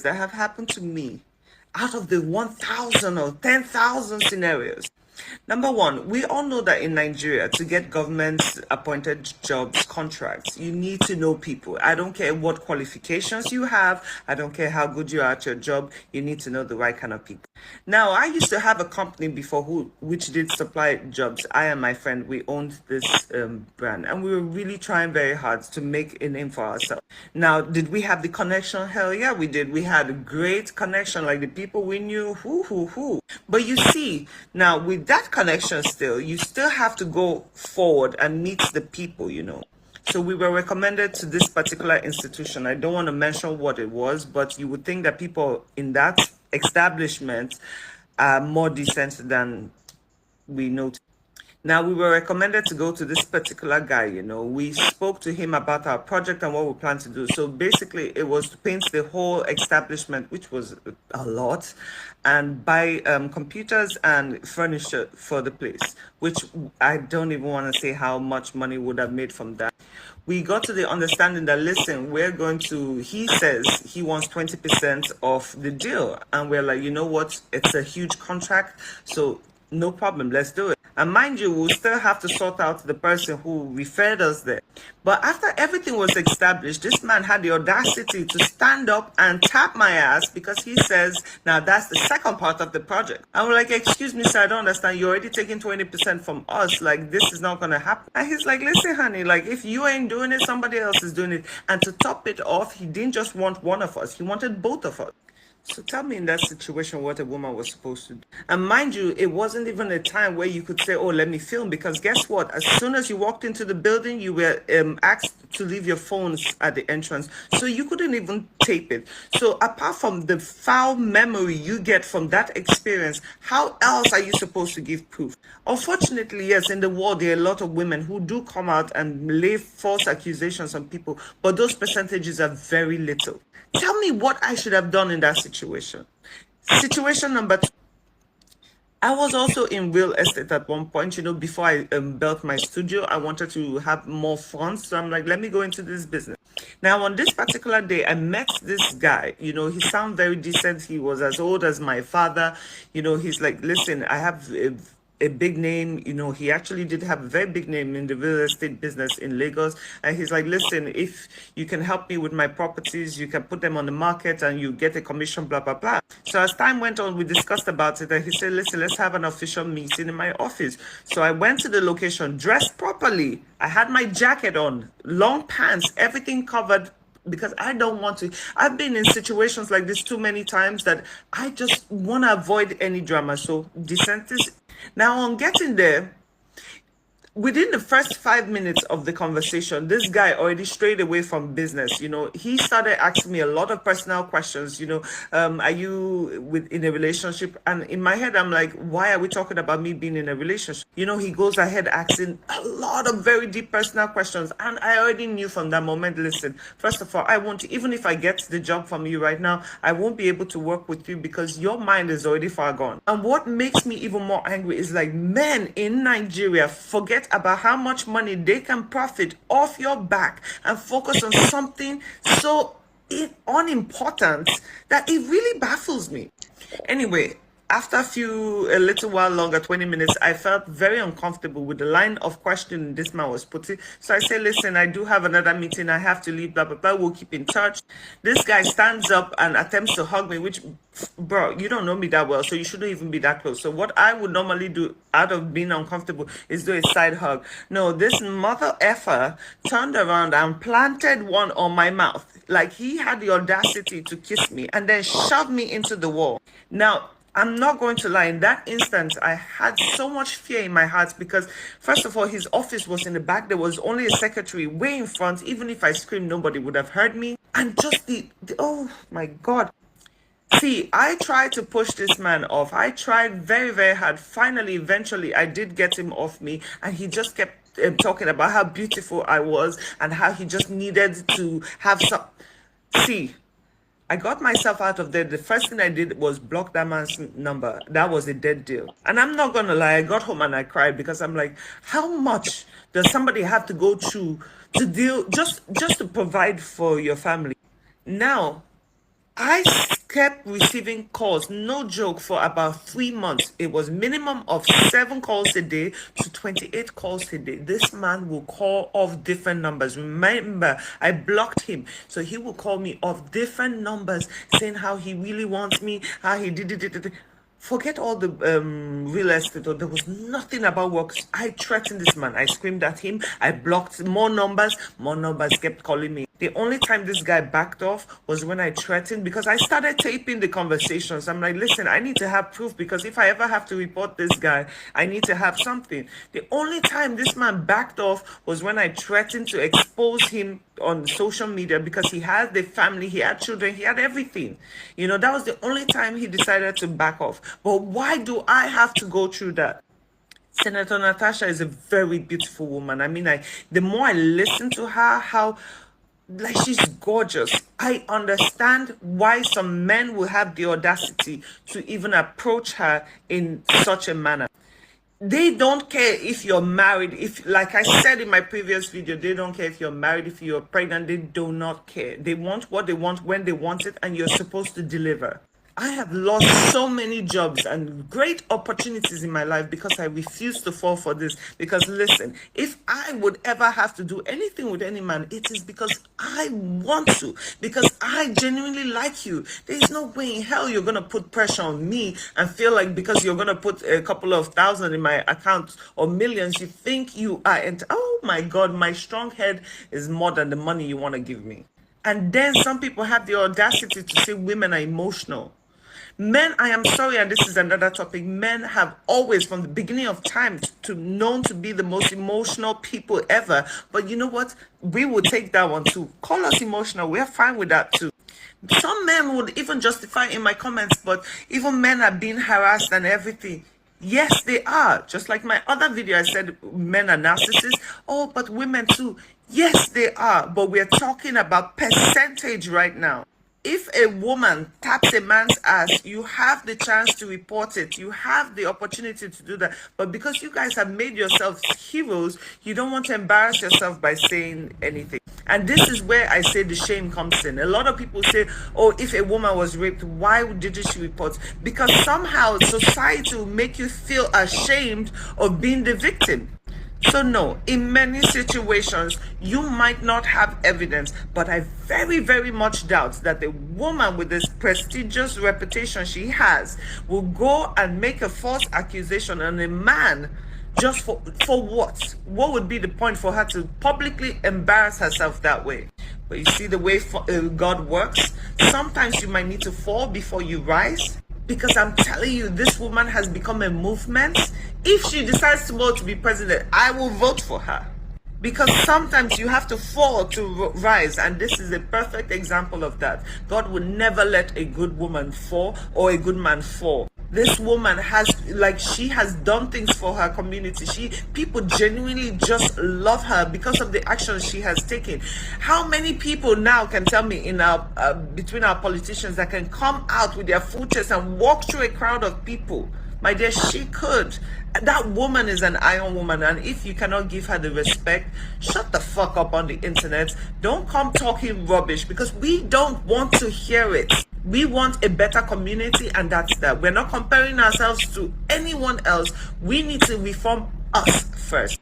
that have happened to me out of the 1,000 or 10,000 scenarios. Number one, we all know that in Nigeria, to get government appointed jobs, contracts, you need to know people. I don't care what qualifications you have. I don't care how good you are at your job. You need to know the right kind of people. Now, I used to have a company before which did supply jobs. I and my friend, we owned this brand, and we were really trying very hard to make a name for ourselves. Now, did we have the connection? Hell yeah, we did. We had a great connection, like the people we knew, who. But you see, now with that connection still, you still have to go forward and meet the people, So we were recommended to this particular institution. I don't want to mention what it was, but you would think that people in that establishment are more decent than we know. Now, we were recommended to go to this particular guy, We spoke to him about our project and what we plan to do. So basically, it was to paint the whole establishment, which was a lot, and buy computers and furniture for the place, which I don't even want to say how much money would have made from that. We got to the understanding that, listen, he says he wants 20% of the deal. And we're like, you know what? It's a huge contract. So no problem, let's do it. And mind you, we'll still have to sort out the person who referred us there. But after everything was established, this man had the audacity to stand up and tap my ass because he says, now that's the second part of the project. And we're like, excuse me, sir, I don't understand. You're already taking 20% from us. Like, this is not going to happen. And he's like, listen, honey, like, if you ain't doing it, somebody else is doing it. And to top it off, he didn't just want one of us. He wanted both of us. So tell me in that situation what a woman was supposed to do. And mind you, it wasn't even a time where you could say, oh, let me film. Because guess what? As soon as you walked into the building, you were asked to leave your phones at the entrance. So you couldn't even tape it. So apart from the foul memory you get from that experience, how else are you supposed to give proof? Unfortunately, yes, in the world, there are a lot of women who do come out and lay false accusations on people. But those percentages are very little. Tell me what I should have done in that situation. Situation number two. I was also in real estate at one point, before I built my studio. I wanted to have more funds. So I'm like, let me go into this business. Now, on this particular day, I met this guy. He sounded very decent. He was as old as my father. He's like, listen, I have a big name. He actually did have a very big name in the real estate business in Lagos. And he's like, listen, if you can help me with my properties, you can put them on the market and you get a commission, blah, blah, blah. So as time went on, we discussed about it. And he said, listen, let's have an official meeting in my office. So I went to the location, dressed properly. I had my jacket on, long pants, everything covered, because I don't want to. I've been in situations like this too many times that I just want to avoid any drama. So decent is. Now, on getting there, within the first 5 minutes of the conversation, this guy already strayed away from business. He started asking me a lot of personal questions. Are you in a relationship? And in my head, I'm like, why are we talking about me being in a relationship? He goes ahead asking a lot of very deep personal questions. And I already knew from that moment, listen, first of all, I won't, even if I get the job from you right now, I won't be able to work with you because your mind is already far gone. And what makes me even more angry is like men in Nigeria forget about how much money they can profit off your back and focus on something so unimportant that it really baffles me. Anyway, after a little while longer, 20 minutes, I felt very uncomfortable with the line of questioning this man was putting. So I said, listen, I do have another meeting. I have to leave, blah, blah, blah. We'll keep in touch. This guy stands up and attempts to hug me, which, bro, you don't know me that well, so you shouldn't even be that close. So what I would normally do out of being uncomfortable is do a side hug. No, this mother effer turned around and planted one on my mouth. Like he had the audacity to kiss me and then shoved me into the wall. Now, I'm not going to lie. In that instant, I had so much fear in my heart because, first of all, his office was in the back. There was only a secretary way in front. Even if I screamed, nobody would have heard me. And just oh my God. See, I tried to push this man off. I tried very, very hard. Finally, eventually, I did get him off me. And he just kept talking about how beautiful I was and how he just needed to have some. See, I got myself out of there. The first thing I did was block that man's number. That was a dead deal. And I'm not going to lie, I got home and I cried because I'm like, how much does somebody have to go through to deal just to provide for your family? Now, I kept receiving calls, no joke, for about 3 months. It was minimum of 7 calls a day to 28 calls a day. This man will call off different numbers. Remember, I blocked him, so he will call me off different numbers saying how he really wants me, how he did it. Forget all the real estate, or there was nothing about work. I threatened this man. I screamed at him. I blocked more numbers. More numbers kept calling me. The only time this guy backed off was when I threatened, because I started taping the conversations. I'm like, listen, I need to have proof, because if I ever have to report this guy, I need to have something. The only time this man backed off was when I threatened to expose him on social media, because he had the family, he had children, he had everything. You know, that was the only time he decided to back off. But why do I have to go through that? Senator Natasha is a very beautiful woman. I mean, the more I listen to her, how like she's gorgeous. I understand why some men will have the audacity to even approach her in such a manner. They don't care if you're married. If, like I said in my previous video, they don't care if you're married, if you're pregnant. They do not care. They want what they want when they want it, and you're supposed to deliver. I have lost so many jobs and great opportunities in my life because I refuse to fall for this. Because listen, if I would ever have to do anything with any man, it is because I want to, because I genuinely like you. There is no way in hell you're going to put pressure on me and feel like because you're going to put a couple of thousand in my account or millions, you think you are. And oh my God, my strong head is more than the money you want to give me. And then some people have the audacity to say women are emotional. Men, I am sorry, and this is another topic, men have always, from the beginning of time, known to be the most emotional people ever. But you know what? We will take that one too. Call us emotional. We're fine with that too. Some men would even justify in my comments, but even men are being harassed and everything. Yes, they are. Just like my other video, I said men are narcissists. Oh, but women too. Yes, they are. But we're talking about percentage right now. If a woman taps a man's ass, you have the chance to report it. You have the opportunity to do that. But because you guys have made yourselves heroes, you don't want to embarrass yourself by saying anything. And this is where I say the shame comes in. A lot of people say, oh, if a woman was raped, why didn't she report? Because somehow society will make you feel ashamed of being the victim. So no, in many situations, you might not have evidence, but I very, very much doubt that a woman with this prestigious reputation she has will go and make a false accusation on a man just for what? What would be the point for her to publicly embarrass herself that way? But you see the way God works? Sometimes you might need to fall before you rise. Because I'm telling you, this woman has become a movement. If she decides tomorrow to be president, I will vote for her. Because sometimes you have to fall to rise, and this is a perfect example of that. God will never let a good woman fall or a good man fall. This woman has, like, she has done things for her community. People genuinely just love her because of the actions she has taken. How many people now can tell me in our between our politicians that can come out with their full chest and walk through a crowd of people? My dear, she could. That woman is an iron woman, and if you cannot give her the respect, shut the fuck up on the internet. Don't come talking rubbish, because we don't want to hear it. We want a better community, and that's that. We're not comparing ourselves to anyone else. We need to reform us first.